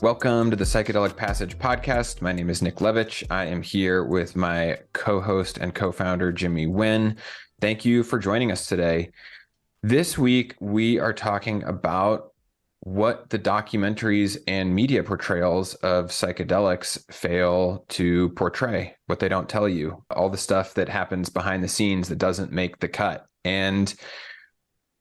Welcome to the Psychedelic Passage podcast. My name is Nick Levich. I am here with my co-host and co-founder, Jimmy Nguyen. Thank you for joining us today. This week, we are talking about what the documentaries and media portrayals of psychedelics fail to portray, what they don't tell you, all the stuff that happens behind the scenes that doesn't make the cut. And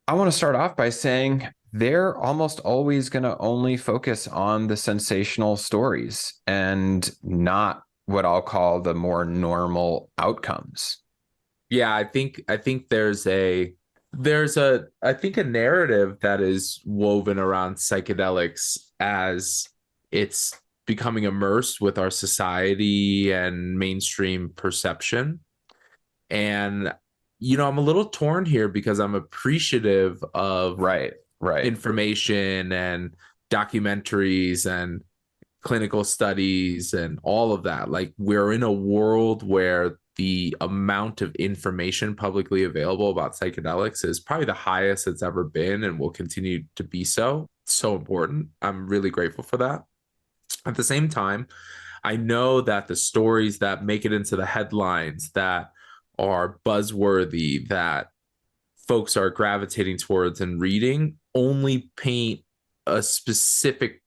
I want to start off by saying they're almost always going to only focus on the sensational stories and not what I'll call the more normal outcomes. Yeah, I think there's a narrative that is woven around psychedelics as it's becoming immersed with our society and mainstream perception. And I'm a little torn here because I'm appreciative of Right. information and documentaries and clinical studies and all of that. Like, we're in a world where the amount of information publicly available about psychedelics is probably the highest it's ever been and will continue to be so. It's so important. I'm really grateful for that. At the same time, I know that the stories that make it into the headlines, that are buzzworthy, that folks are gravitating towards and reading, only paint a specific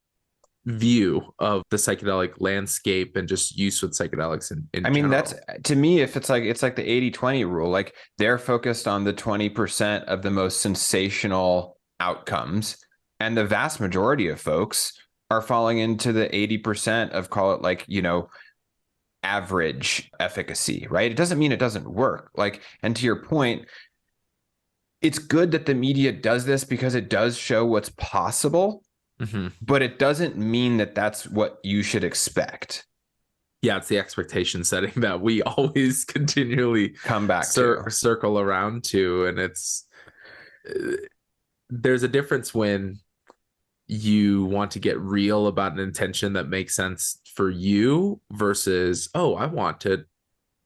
view of the psychedelic landscape and just use with psychedelics in general. That's, to me, if it's like the 80-20 rule, like they're focused on the 20% of the most sensational outcomes, and the vast majority of folks are falling into the 80% of, call it average efficacy, right? It doesn't mean it doesn't work. And to your point, it's good that the media does this because it does show what's possible, but it doesn't mean that that's what you should expect. Yeah, it's the expectation setting that we always continually come back circle around to. And there's a difference when you want to get real about an intention that makes sense for you versus, oh, I want to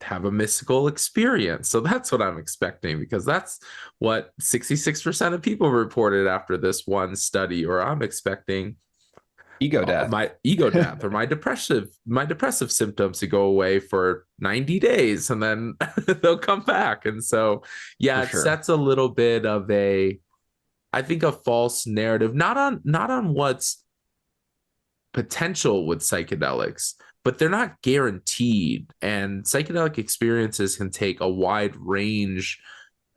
have a mystical experience, so that's what I'm expecting, because that's what 66% of people reported after this one study. Or I'm expecting ego death, my ego death, or my depressive symptoms to go away for 90 days and then they'll come back. And so it sets a little bit of a false narrative, not on what's potential with psychedelics, but they're not guaranteed. And psychedelic experiences can take a wide range,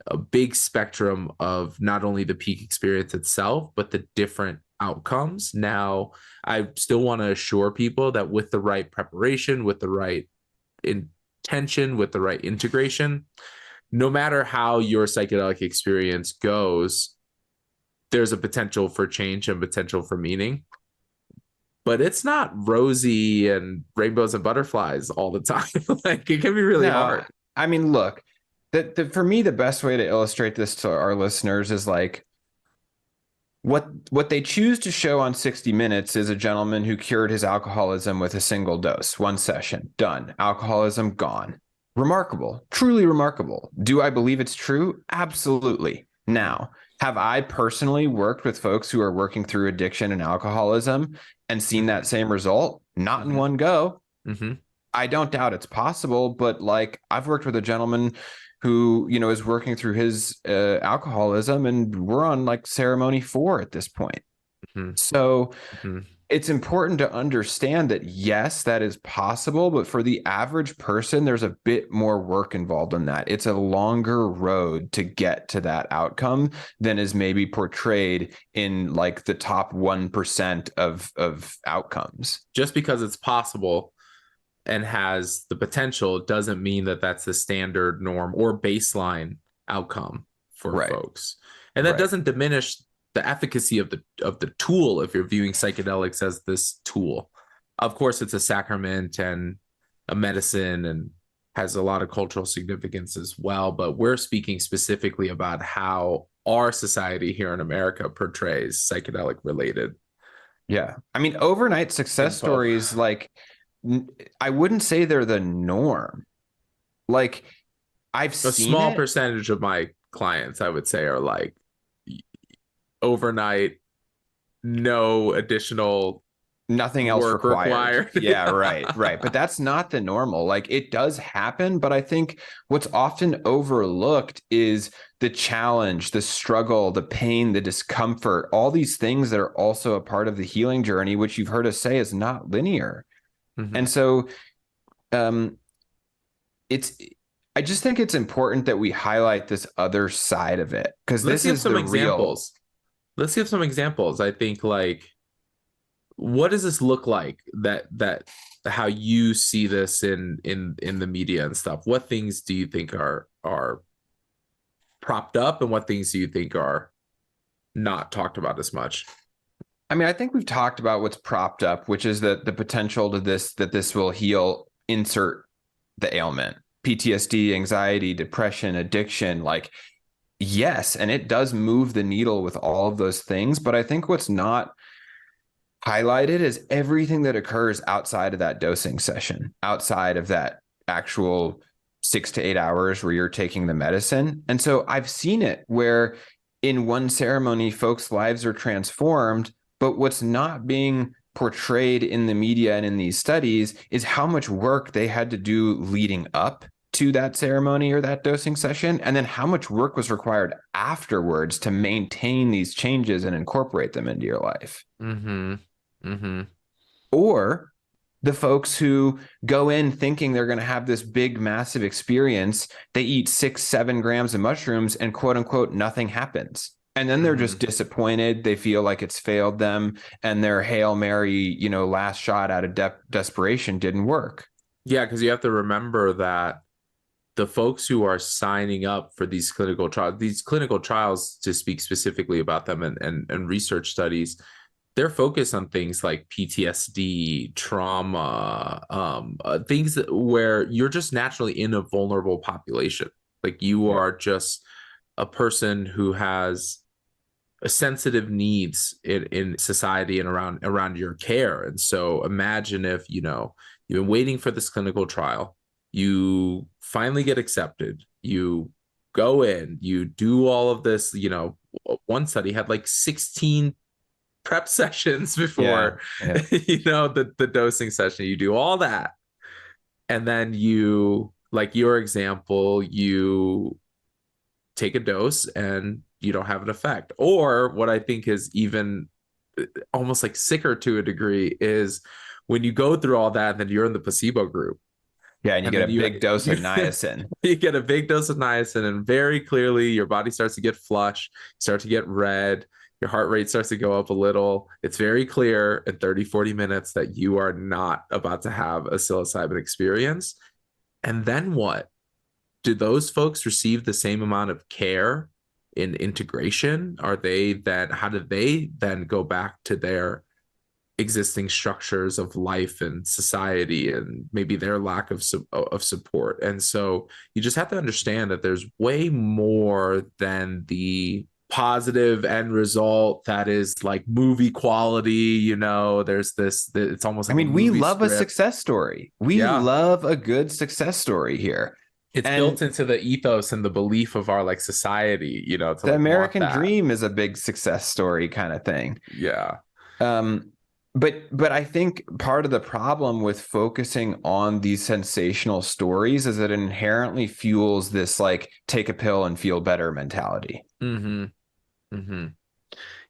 a big spectrum of not only the peak experience itself, but the different outcomes. Now, I still want to assure people that with the right preparation, with the right intention, with the right integration, no matter how your psychedelic experience goes, there's a potential for change and potential for meaning. But it's not rosy and rainbows and butterflies all the time. Like, it can be really hard. I mean, look, for me, the best way to illustrate this to our listeners is like what they choose to show on 60 Minutes is a gentleman who cured his alcoholism with a single dose, one session, done. Alcoholism gone. Remarkable, truly remarkable. Do I believe it's true? Absolutely. Now, have I personally worked with folks who are working through addiction and alcoholism and seen that same result? Not in one go. I don't doubt it's possible, but I've worked with a gentleman who, is working through his alcoholism, and we're on ceremony 4 at this point. So it's important to understand that, yes, that is possible, but for the average person, there's a bit more work involved in that. It's a longer road to get to that outcome than is maybe portrayed in the top 1% of outcomes. Just because it's possible and has the potential doesn't mean that that's the standard norm or baseline outcome for folks. And that doesn't diminish the efficacy of the tool if you're viewing psychedelics as this tool. Of course, it's a sacrament and a medicine and has a lot of cultural significance as well. But we're speaking specifically about how our society here in America portrays psychedelic related. Yeah. I mean, overnight success stories, I wouldn't say they're the norm. I've seen a small percentage of my clients, I would say, are overnight, no additional nothing else work required. required. Yeah, right, right. But that's not the normal. Like it does happen, but I think what's often overlooked is the challenge, the struggle, the pain, the discomfort, all these things that are also a part of the healing journey, which you've heard us say is not linear. Mm-hmm. And so um it's I just think it's important that we highlight this other side of it because Let's this give is some the real. examples. Let's give some examples. I think like what does this look like that how you see this in the media and stuff? What things do you think are propped up and what things do you think are not talked about as much? I mean, I think we've talked about what's propped up, which is that the potential to this will heal, insert the ailment, PTSD, anxiety, depression, addiction. Like, yes, and it does move the needle with all of those things. But I think what's not highlighted is everything that occurs outside of that dosing session, outside of that actual 6 to 8 hours where you're taking the medicine. And so I've seen it where in one ceremony, folks' lives are transformed, but what's not being portrayed in the media and in these studies is how much work they had to do leading up to that ceremony or that dosing session, and then how much work was required afterwards to maintain these changes and incorporate them into your life. Mm-hmm. Mm-hmm. Or the folks who go in thinking they're going to have this big, massive experience, they eat 6, 7 grams of mushrooms and quote unquote, nothing happens. And then they're Mm-hmm. just disappointed. They feel like it's failed them and their Hail Mary, last shot out of desperation didn't work. Yeah, because you have to remember that the folks who are signing up for these clinical trials to speak specifically about them and research studies, they're focused on things like PTSD, trauma, things where you're just naturally in a vulnerable population. Like you Yeah. are just a person who has a sensitive needs in society and around your care. And so imagine if, you've been waiting for this clinical trial, you finally get accepted, you go in, you do all of this, one study had like 16 prep sessions Yeah. before Yeah. the dosing session. You do all that and then you, like your example, you take a dose and you don't have an effect. Or what I think is even almost like sicker to a degree is when you go through all that and then you're in the placebo group Yeah. And you and get then a big dose you of niacin. you get a big dose of niacin and very clearly your body starts to get flush, start to get red, your heart rate starts to go up a little. It's very clear in 30-40 minutes that you are not about to have a psilocybin experience. And then what? Do those folks receive the same amount of care in integration? How do they then go back to their existing structures of life and society and maybe their lack of support? And so you just have to understand that there's way more than the positive end result that is like movie quality. There's this, it's almost I like a mean, we movie love a script. success story. We Yeah, love a good success story here. it's built And into the ethos and the belief of our like society, to the like want American that. dream is a big success story kind of thing. Yeah. Um, but I think part of the problem with focusing on these sensational stories is that it inherently fuels this like take a pill and feel better mentality. Mm-hmm. Mm-hmm.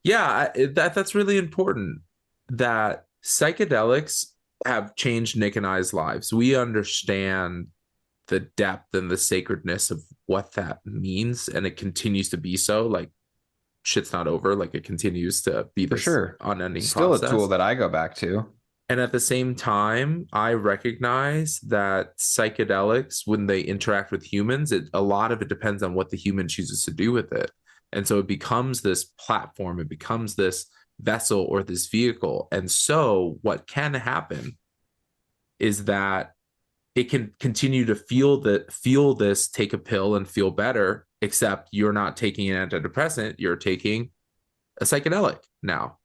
Yeah, that's really important that psychedelics have changed Nick and I's lives. We understand the depth and the sacredness of what that means, and it continues to be so. Like shit's not over. Like it continues to be For this sure. unending Still a tool process. that I go back to. And at the same time, I recognize that psychedelics, when they interact with humans, a lot of it depends on what the human chooses to do with it. And so it becomes this platform, it becomes this vessel or this vehicle. And so what can happen is that it can continue to feel this, take a pill and feel better, except you're not taking an antidepressant, you're taking a psychedelic now.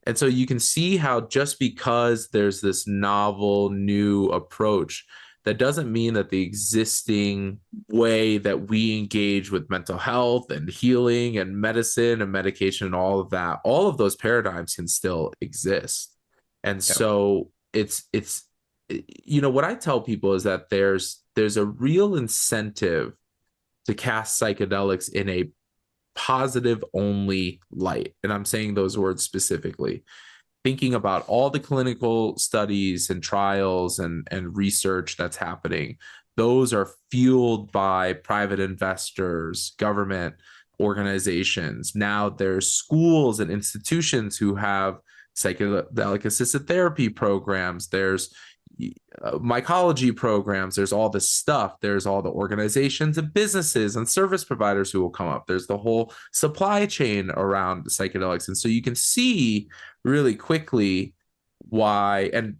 And so you can see how just because there's this novel new approach, that doesn't mean that the existing way that we engage with mental health and healing and medicine and medication and all of that, all of those paradigms can still exist. And Yep. so it's what I tell people is that there's a real incentive to cast psychedelics in a positive only light. And I'm saying those words specifically, thinking about all the clinical studies and trials and research that's happening. Those are fueled by private investors, government organizations. Now there's schools and institutions who have psychedelic assisted therapy programs. There's mycology programs. There's all this stuff. There's all the organizations and businesses and service providers who will come up. There's the whole supply chain around psychedelics. And so you can see really quickly why, and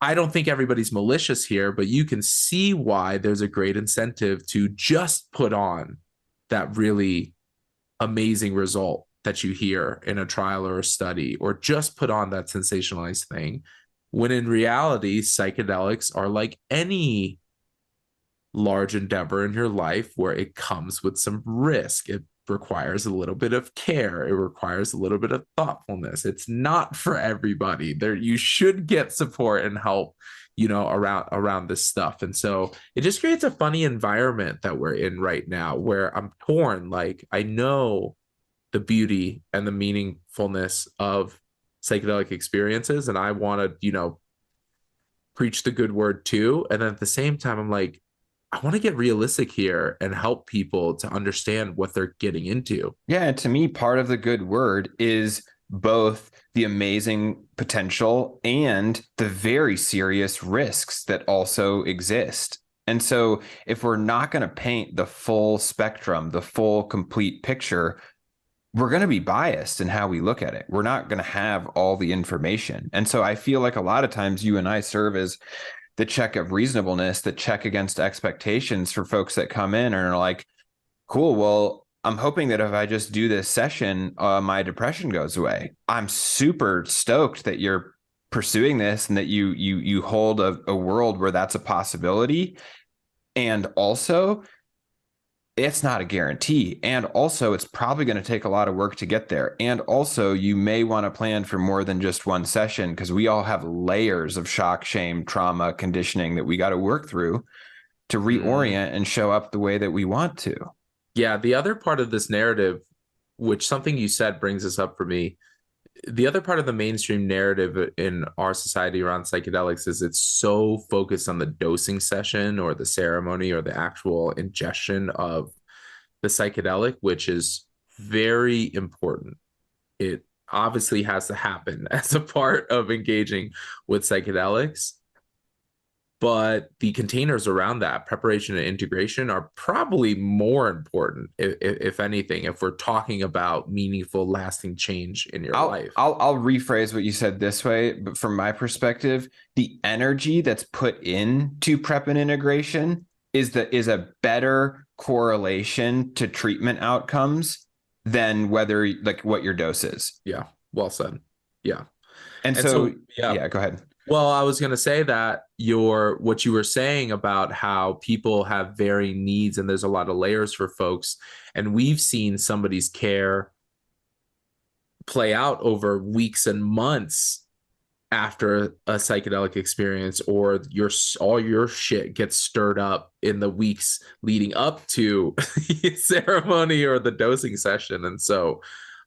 I don't think everybody's malicious here, but you can see why there's a great incentive to just put on that really amazing result that you hear in a trial or a study, or just put on that sensationalized thing, when in reality, psychedelics are like any large endeavor in your life where it comes with some risk. It requires a little bit of care. It requires a little bit of thoughtfulness. It's not for everybody. There, you should get support and help, around this stuff. And so it just creates a funny environment that we're in right now, where I'm torn. Like, I know the beauty and the meaningfulness of psychedelic experiences, and I want to, preach the good word too. And then at the same time, I'm like, I want to get realistic here and help people to understand what they're getting into. Yeah, and to me, part of the good word is both the amazing potential and the very serious risks that also exist. And so, if we're not going to paint the full spectrum, the full complete picture, we're going to be biased in how we look at it. We're not going to have all the information. And so, I feel like a lot of times you and I serve as the check of reasonableness, the check against expectations for folks that come in and are like, cool, well, I'm hoping that if I just do this session, my depression goes away. I'm super stoked that you're pursuing this and that you hold a world where that's a possibility. And also, it's not a guarantee. And also, it's probably going to take a lot of work to get there. And also, you may want to plan for more than just one session, because we all have layers of shock, shame, trauma, conditioning that we got to work through to reorient and show up the way that we want to. Yeah. The other part of this narrative, which something you said brings this up for me, the other part of the mainstream narrative in our society around psychedelics is it's so focused on the dosing session or the ceremony or the actual ingestion of the psychedelic, which is very important. It obviously has to happen as a part of engaging with psychedelics, but the containers around that, preparation and integration, are probably more important, if anything, if we're talking about meaningful, lasting change in your life. I'll rephrase what you said this way, but from my perspective, the energy that's put into prep and integration is a better correlation to treatment outcomes than whether, like, what your dose is. Yeah, well said. Yeah. And so yeah, go ahead. Well, I was going to say that what you were saying about how people have varying needs and there's a lot of layers for folks, and we've seen somebody's care play out over weeks and months after a psychedelic experience, or all your shit gets stirred up in the weeks leading up to the ceremony or the dosing session. And so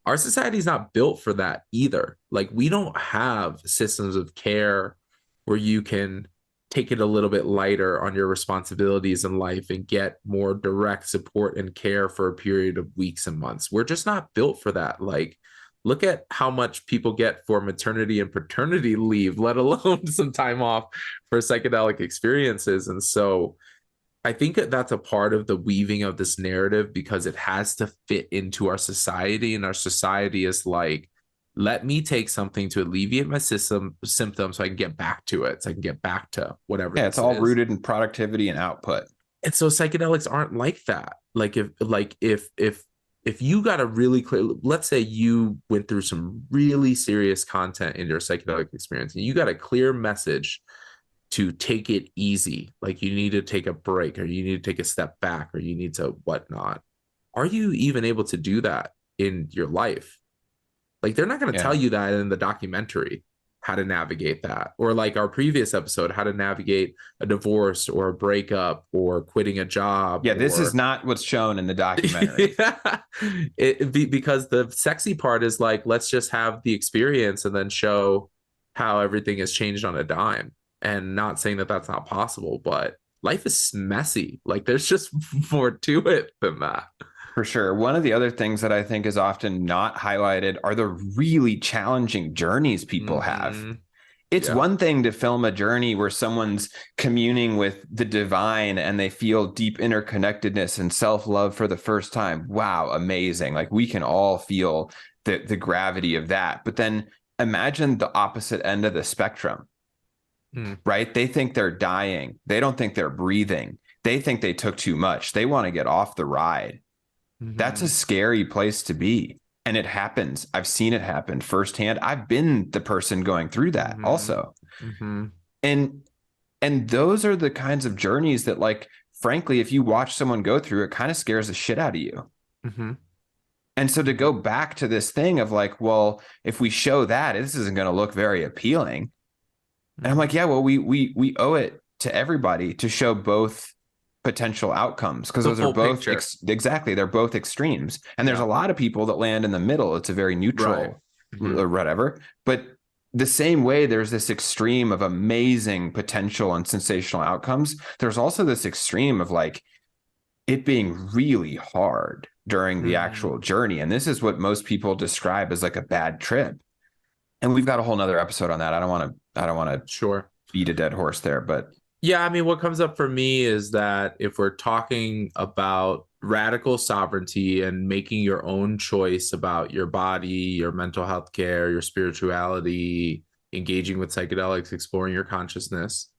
our society is not built for that either. Like, we don't have systems of care where you can take it a little bit lighter on your responsibilities in life and get more direct support and care for a period of weeks and months. We're just not built for that. Like, look at how much people get for maternity and paternity leave, let alone some time off for psychedelic experiences. And so I think that that's a part of the weaving of this narrative, because it has to fit into our society. And our society is like, let me take something to alleviate my symptoms so I can get back to it. So I can get back to whatever. Yeah, it's all rooted in productivity and output. And so psychedelics aren't like that. Like, if you got a really clear, let's say you went through some really serious content in your psychedelic experience and you got a clear message to take it easy, like you need to take a break, or you need to take a step back, or you need to whatnot. Are you even able to do that in your life? Like they're not going to tell Yeah. you that in the documentary, how to navigate that. Or like our previous episode, how to navigate a divorce or a breakup or quitting a job Yeah, this is or not what's shown in the documentary. yeah. Because the sexy part is like, let's just have the experience and then show how everything has changed on a dime. And not saying that that's not possible, but life is messy. Like there's just more to it than that. For sure. One of the other things that I think is often not highlighted are the really challenging journeys people have. Mm-hmm. It's Yeah. one thing to film a journey where someone's communing with the divine and they feel deep interconnectedness and self-love for the first time. Wow, amazing. Like we can all feel the gravity of that. But then imagine the opposite end of the spectrum, Mm. right? They think they're dying. They don't think they're breathing. They think they took too much. They want to get off the ride. That's a Mm-hmm. scary place to be. And it happens. I've seen it happen firsthand. I've been the person going through that Mm-hmm. also. Mm-hmm. And those are the kinds of journeys that, like, frankly, if you watch someone go through, it kind of scares the shit out of you. Mm-hmm. And so to go back to this thing of like, well, if we show that, this isn't going to look very appealing. And I'm like, yeah, well, we owe it to everybody to show both potential outcomes because The those are full both picture. exactly, they're both extremes. And there's a Yeah. lot of people that land in the middle. It's a very Right. neutral Mm-hmm. or whatever. But the same way there's this extreme of amazing potential and sensational outcomes, there's also this extreme of like it being really hard during the Mm-hmm. actual journey. And this is what most people describe as like a bad trip. And we've got a whole nother episode on that. I don't want to Sure. beat a dead horse there, but Yeah, I mean, what comes up for me is that if we're talking about radical sovereignty and making your own choice about your body, your mental health care, your spirituality, engaging with psychedelics, exploring your consciousness,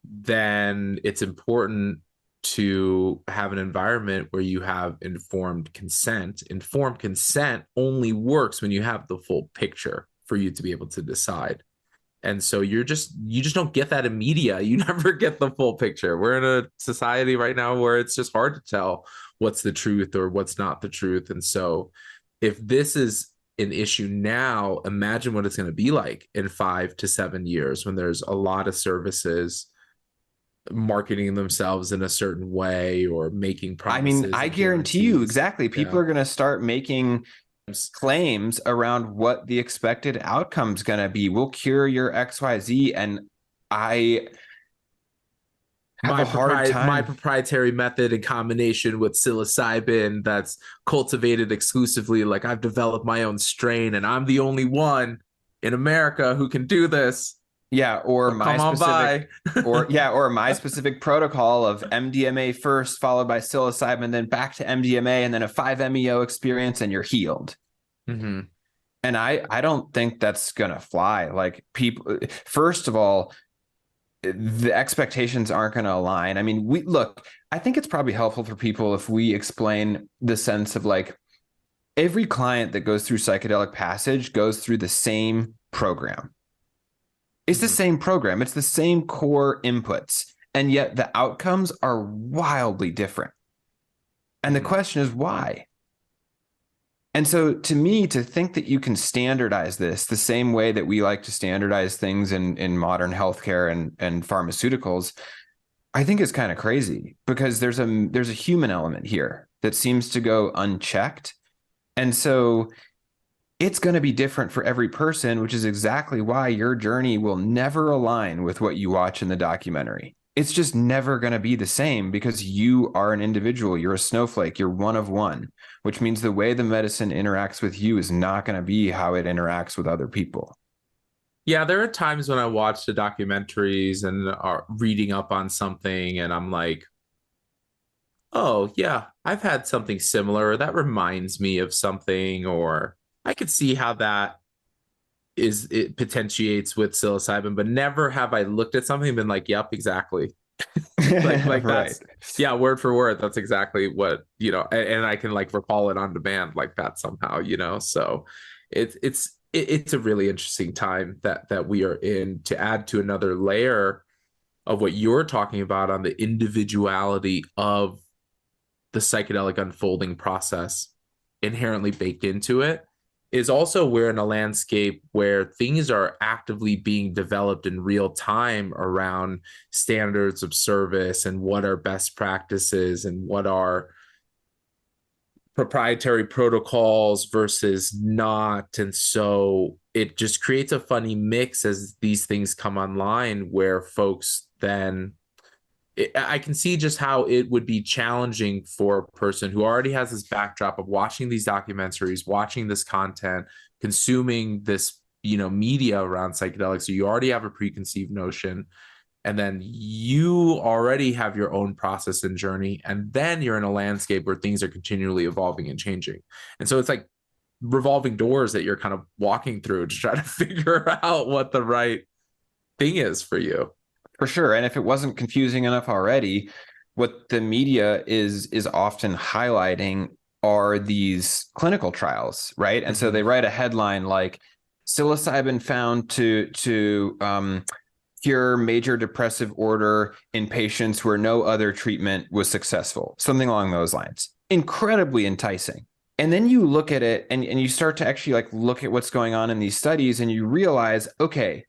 then it's important to have an environment where you have informed consent. Informed consent only works when you have the full picture for you to be able to decide. And so you just don't get that in media. You never get the full picture. We're in a society right now where it's just hard to tell what's the truth or what's not the truth. And so if this is an issue now, imagine what it's going to be like in 5 to 7 years when there's a lot of services marketing themselves in a certain way or making I mean, promises I and guarantee you guarantees. exactly. People Yeah. are going to start making claims around what the expected outcome's going to be. We'll cure your XYZ. And I have a hard My time. proprietary method in combination with psilocybin that's cultivated exclusively. Like I've developed my own strain and I'm the only one in America who can do this. Yeah, or So my come on specific by. or my specific protocol of MDMA first, followed by psilocybin, then back to MDMA, and then a 5-MeO experience, and you're healed. Mm-hmm. And I don't think that's gonna fly. Like people, first of all, the expectations aren't gonna align. I mean, we look, I think it's probably helpful for people if we explain the sense of like every client that goes through psychedelic passage goes through the same program. It's the Mm-hmm. same program. It's the same core inputs. And yet the outcomes are wildly different. And the Mm-hmm. question is why? And so to me, to think that you can standardize this the same way that we like to standardize things in modern healthcare and pharmaceuticals, I think is kind of crazy because there's a human element here that seems to go unchecked. And so it's going to be different for every person, which is exactly why your journey will never align with what you watch in the documentary. It's just never going to be the same because you are an individual. You're a snowflake. You're one of one, which means the way the medicine interacts with you is not going to be how it interacts with other people. Yeah, there are times when I watch the documentaries and are reading up on something and I'm like, oh, yeah, I've had something similar. That reminds me of something, or I could see how that it potentiates with psilocybin, but never have I looked at something and been like, yep, exactly. Like Right. that's yeah, word for word. That's exactly what, and I can like recall it on demand like that somehow. So it's a really interesting time that we are in to add to another layer of what you're talking about on the individuality of the psychedelic unfolding process inherently baked into it. is also we're in a landscape where things are actively being developed in real time around standards of service and what are best practices and what are proprietary protocols versus not. And so it just creates a funny mix as these things come online where folks then I can see just how it would be challenging for a person who already has this backdrop of watching these documentaries, watching this content, consuming this, media around psychedelics. So you already have a preconceived notion, and then you already have your own process and journey, and then you're in a landscape where things are continually evolving and changing. And so it's like revolving doors that you're kind of walking through to try to figure out what the right thing is for you. For sure. And if it wasn't confusing enough already, what the media is often highlighting are these clinical trials, right? And so they write a headline like psilocybin found to cure major depressive order in patients where no other treatment was successful, something along those lines. Incredibly enticing. And then you look at it and you start to actually like look at what's going on in these studies and you realize, okay,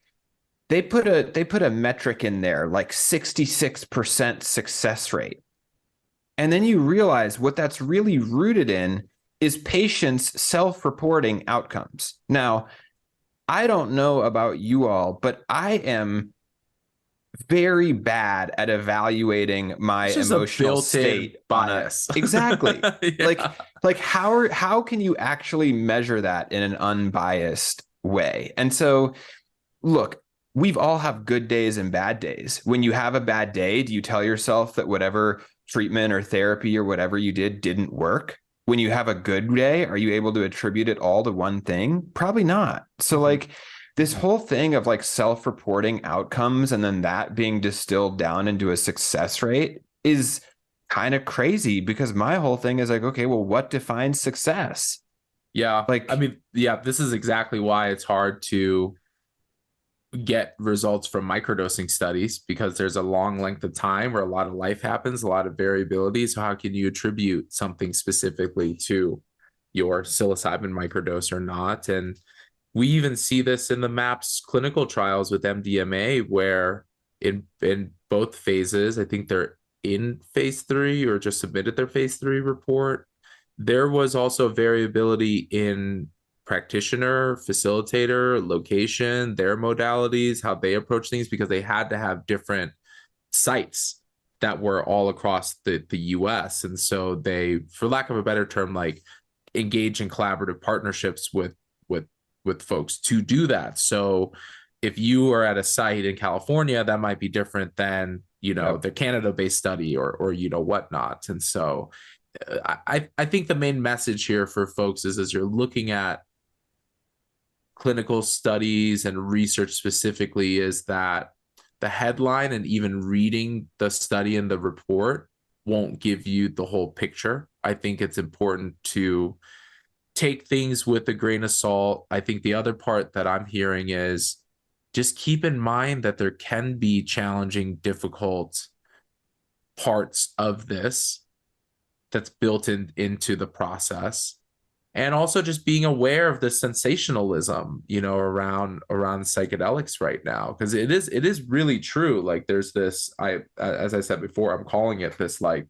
they put a metric in there like 66% success rate. And then you realize what that's really rooted in is patients self-reporting outcomes. Now, I don't know about you all, but I am very bad at evaluating my emotional state bias. Exactly. Yeah. Like how can you actually measure that in an unbiased way? And so look, we've all have good days and bad days. When you have a bad day, do you tell yourself that whatever treatment or therapy or whatever you didn't work? When you have a good day, are you able to attribute it all to one thing? Probably not. So like this whole thing of like self-reporting outcomes and then that being distilled down into a success rate is kind of crazy because my whole thing is like, okay, well, what defines success? Yeah. Like, I mean, yeah, this is exactly why it's hard to get results from microdosing studies because there's a long length of time where a lot of life happens, a lot of variability. So how can you attribute something specifically to your psilocybin microdose or not? And we even see this in the MAPS clinical trials with MDMA, where in both phases, I think they're in phase 3 or just submitted their phase 3 report. There was also variability in practitioner, facilitator, location, their modalities, how they approach things, because they had to have different sites that were all across the US. And so they, for lack of a better term, like engage in collaborative partnerships with folks to do that. So if you are at a site in California, that might be different than, the Canada-based study or whatnot. And so I think the main message here for folks is as you're looking at clinical studies and research specifically is that the headline and even reading the study and the report won't give you the whole picture. I think it's important to take things with a grain of salt. I think the other part that I'm hearing is just keep in mind that there can be challenging, difficult parts of this that's built into the process. And also just being aware of the sensationalism, around psychedelics right now, because it is really true. Like there's this, as I said before, I'm calling it this like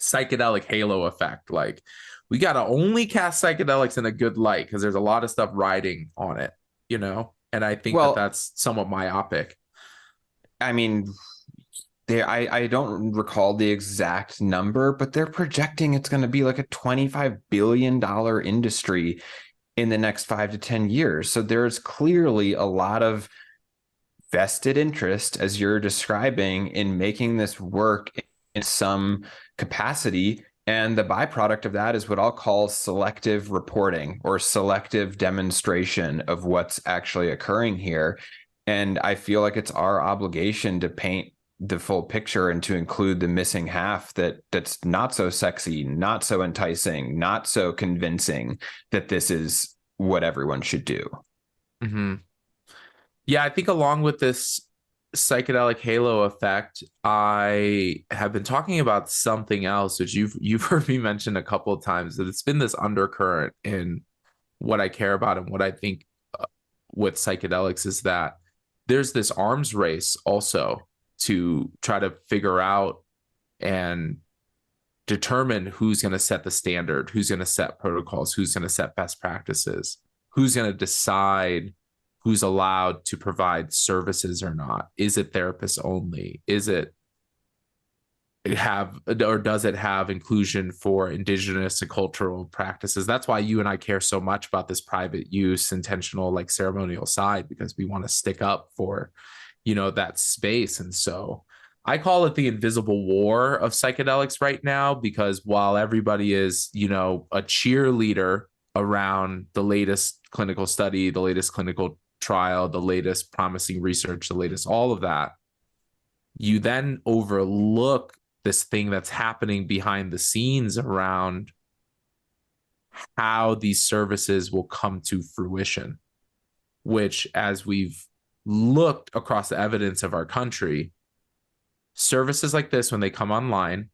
psychedelic halo effect. Like we gotta only cast psychedelics in a good light because there's a lot of stuff riding on it, And I think that that's somewhat myopic. I mean, I don't recall the exact number, but they're projecting it's going to be like a $25 billion industry in the next 5 to 10 years. So there's clearly a lot of vested interest, as you're describing, in making this work in some capacity. And the byproduct of that is what I'll call selective reporting or selective demonstration of what's actually occurring here. And I feel like it's our obligation to paint the full picture and to include the missing half that's not so sexy, not so enticing, not so convincing that this is what everyone should do. Mm-hmm. Yeah, I think along with this psychedelic halo effect, I have been talking about something else, which you've heard me mention a couple of times, that it's been this undercurrent in what I care about and what I think with psychedelics is that there's this arms race also to try to figure out and determine who's going to set the standard, who's going to set protocols, who's going to set best practices, who's going to decide who's allowed to provide services or not. Is it therapists only? Is it have, or does it have inclusion for indigenous and cultural practices? That's why you and I care so much about this private use, intentional, like ceremonial side, because we want to stick up for, that space. And so I call it the invisible war of psychedelics right now, because while everybody is, a cheerleader around the latest clinical study, the latest clinical trial, the latest promising research, the latest all of that, you then overlook this thing that's happening behind the scenes around how these services will come to fruition, which, as we've looked across the evidence of our country, services like this, when they come online,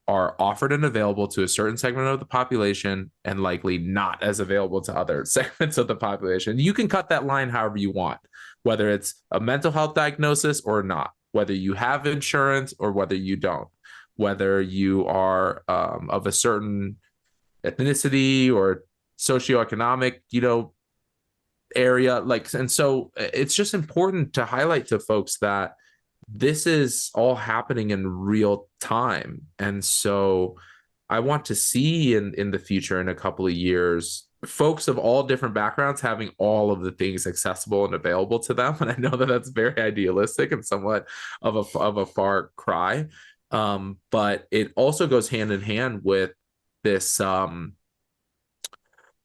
are offered and available to a certain segment of the population and likely not as available to other segments of the population. You can cut that line however you want, whether it's a mental health diagnosis or not, whether you have insurance or whether you don't, whether you are of a certain ethnicity or socioeconomic, area. And so it's just important to highlight to folks that this is all happening in real time. And so I want to see in the future, in a couple of years, folks of all different backgrounds having all of the things accessible and available to them. And I know that that's very idealistic and somewhat of a far cry. But it also goes hand in hand with this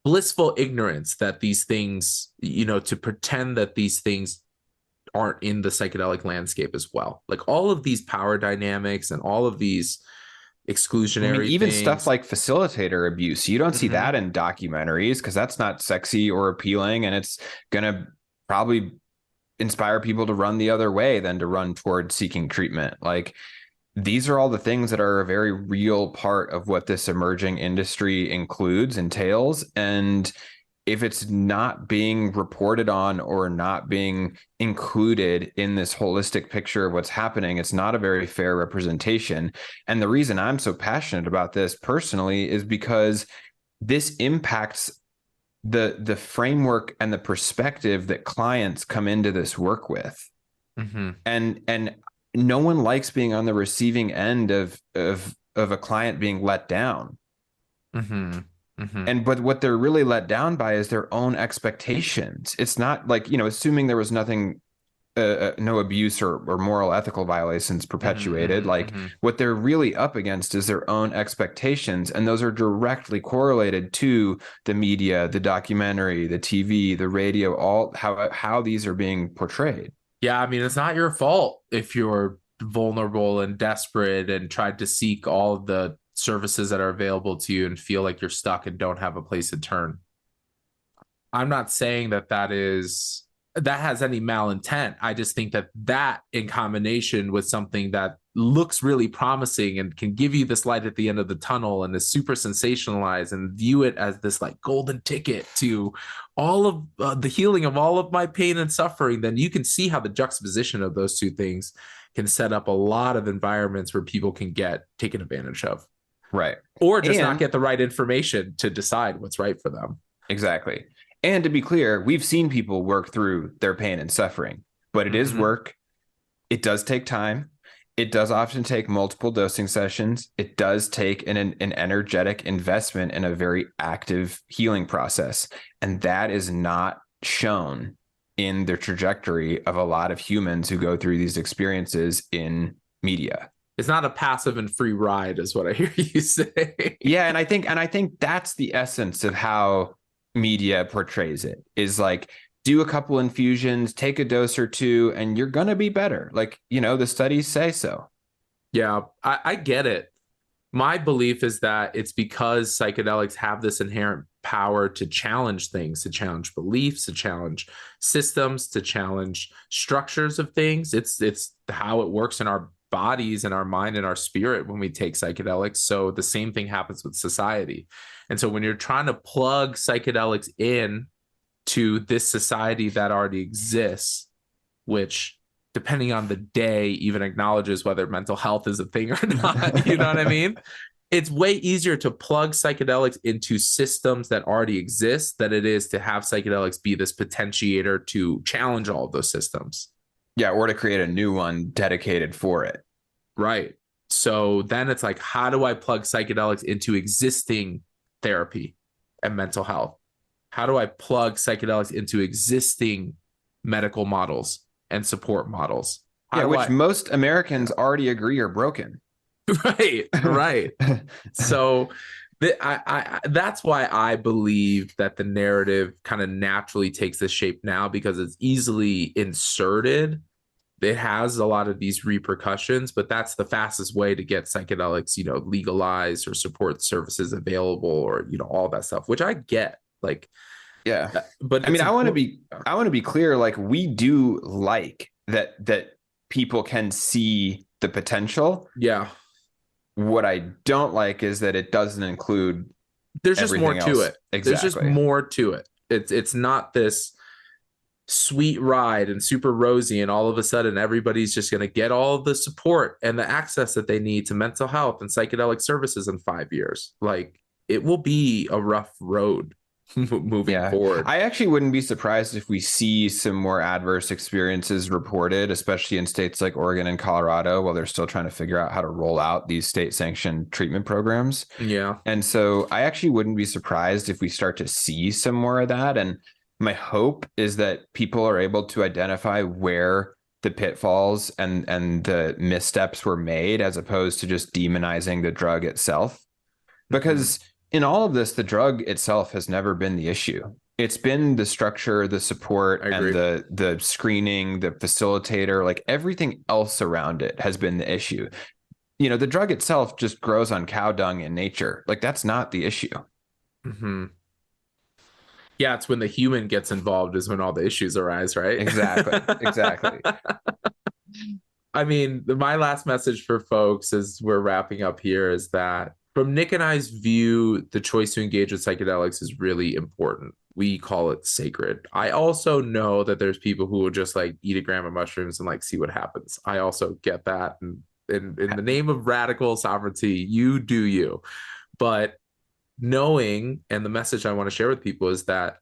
blissful ignorance that these things, to pretend that these things aren't in the psychedelic landscape as well. Like all of these power dynamics and all of these exclusionary even things. Stuff like facilitator abuse, you don't see that in documentaries because that's not sexy or appealing, and it's gonna probably inspire people to run the other way than to run toward seeking treatment. Like, these are all the things that are a very real part of what this emerging industry entails. And if it's not being reported on or not being included in this holistic picture of what's happening, it's not a very fair representation. And the reason I'm so passionate about this personally is because this impacts the framework and the perspective that clients come into this work with. And no one likes being on the receiving end of a client being let down. But what they're really let down by is their own expectations. It's not like, assuming there was nothing, no abuse or moral ethical violations perpetuated. What they're really up against is their own expectations. And those are directly correlated to the media, the documentary, the TV, the radio, all how these are being portrayed. Yeah, I mean, it's not your fault if you're vulnerable and desperate and tried to seek all of the services that are available to you and feel like you're stuck and don't have a place to turn. I'm not saying that has any malintent. I just think that in combination with something that looks really promising and can give you this light at the end of the tunnel and is super sensationalized and view it as this like golden ticket to all of the healing of all of my pain and suffering, then you can see how the juxtaposition of those two things can set up a lot of environments where people can get taken advantage of. Right. Or just not get the right information to decide what's right for them. Exactly. And to be clear, we've seen people work through their pain and suffering, but it is work. It does take time. It does often take multiple dosing sessions. It does take an energetic investment in a very active healing process. And that is not shown in the trajectory of a lot of humans who go through these experiences in media. It's not a passive and free ride, is what I hear you say. Yeah, and I think that's the essence of how media portrays it, is like, do a couple infusions, take a dose or two, and you're going to be better. Like, the studies say so. Yeah, I get it. My belief is that it's because psychedelics have this inherent power to challenge things, to challenge beliefs, to challenge systems, to challenge structures of things. It's how it works in our bodies and our mind and our spirit when we take psychedelics. So the same thing happens with society. And so when you're trying to plug psychedelics in to this society that already exists, which depending on the day even acknowledges whether mental health is a thing or not, you know what I mean? It's way easier to plug psychedelics into systems that already exist than it is to have psychedelics be this potentiator to challenge all of those systems. Yeah, or to create a new one dedicated for it. Right. So then it's like, how do I plug psychedelics into existing therapy and mental health? How do I plug psychedelics into existing medical models and support models? How Yeah, do which I? most Americans already agree are broken. Right, right. So that's why I believe that the narrative kind of naturally takes this shape now, because it's easily inserted. It has a lot of these repercussions, but that's the fastest way to get psychedelics, legalized or support services available, or, all that stuff, which I get. Like, Yeah. but I mean, it's I want to important. be I want to be clear, like we do like that people can see the potential. Yeah. What I don't like is that it doesn't include There's just more everything to else. it. There's just Exactly. more to it. It's not this sweet ride and super rosy, and all of a sudden everybody's just going to get all the support and the access that they need to mental health and psychedelic services in 5 years. Like, it will be a rough road moving Yeah. forward. I actually wouldn't be surprised if we see some more adverse experiences reported, especially in states like Oregon and Colorado, while they're still trying to figure out how to roll out these state sanctioned treatment programs. Yeah. And so I actually wouldn't be surprised if we start to see some more of that. And my hope is that people are able to identify where the pitfalls and the missteps were made, as opposed to just demonizing the drug itself. Because in all of this, the drug itself has never been the issue. It's been the structure, the support, and the screening, the facilitator, like everything else around it has been the issue. The drug itself just grows on cow dung in nature. Like, that's not the issue. Mm-hmm. Yeah, it's when the human gets involved is when all the issues arise, right? Exactly. I mean, my last message for folks as we're wrapping up here is that from Nick and I's view, the choice to engage with psychedelics is really important. We call it sacred. I also know that there's people who will just like eat a gram of mushrooms and like see what happens. I also get that. And in the name of radical sovereignty, you do you. But knowing, and the message I want to share with people is that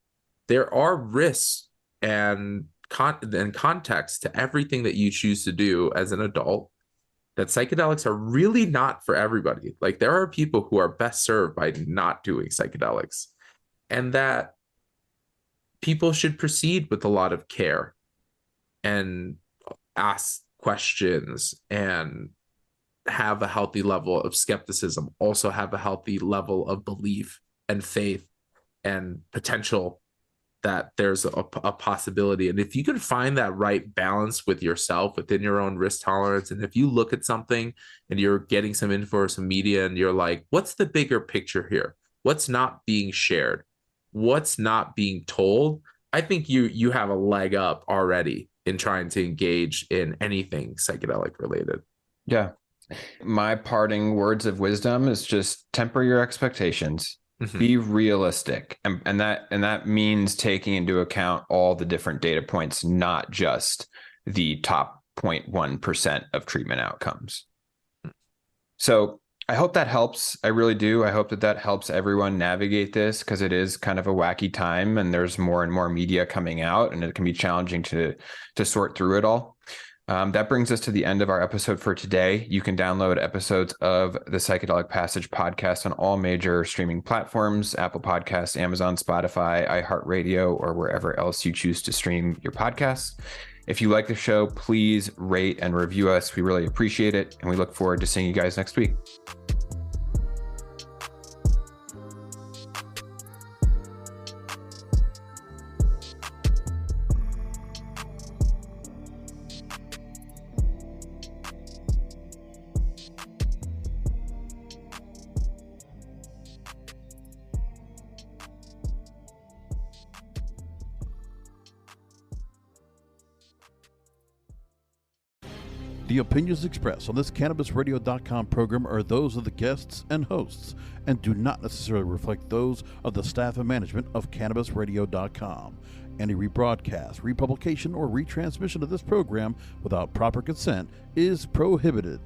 there are risks and context to everything that you choose to do as an adult, that psychedelics are really not for everybody. Like, there are people who are best served by not doing psychedelics, and that people should proceed with a lot of care and ask questions and have a healthy level of skepticism, also have a healthy level of belief and faith and potential that there's a possibility. And if you can find that right balance with yourself within your own risk tolerance, and if you look at something and you're getting some info or some media and you're like, what's the bigger picture here? What's not being shared? What's not being told? I think you have a leg up already in trying to engage in anything psychedelic related. Yeah. My parting words of wisdom is just temper your expectations. Be realistic. And that means taking into account all the different data points, not just the top 0.1% of treatment outcomes. So I hope that helps. I really do. I hope that helps everyone navigate this, because it is kind of a wacky time and there's more and more media coming out, and it can be challenging to sort through it all. That brings us to the end of our episode for today. You can download episodes of the Psychedelic Passage podcast on all major streaming platforms: Apple Podcasts, Amazon, Spotify, iHeartRadio, or wherever else you choose to stream your podcasts. If you like the show, please rate and review us. We really appreciate it, and we look forward to seeing you guys next week. The opinions expressed on this CannabisRadio.com program are those of the guests and hosts and do not necessarily reflect those of the staff and management of CannabisRadio.com. Any rebroadcast, republication, or retransmission of this program without proper consent is prohibited.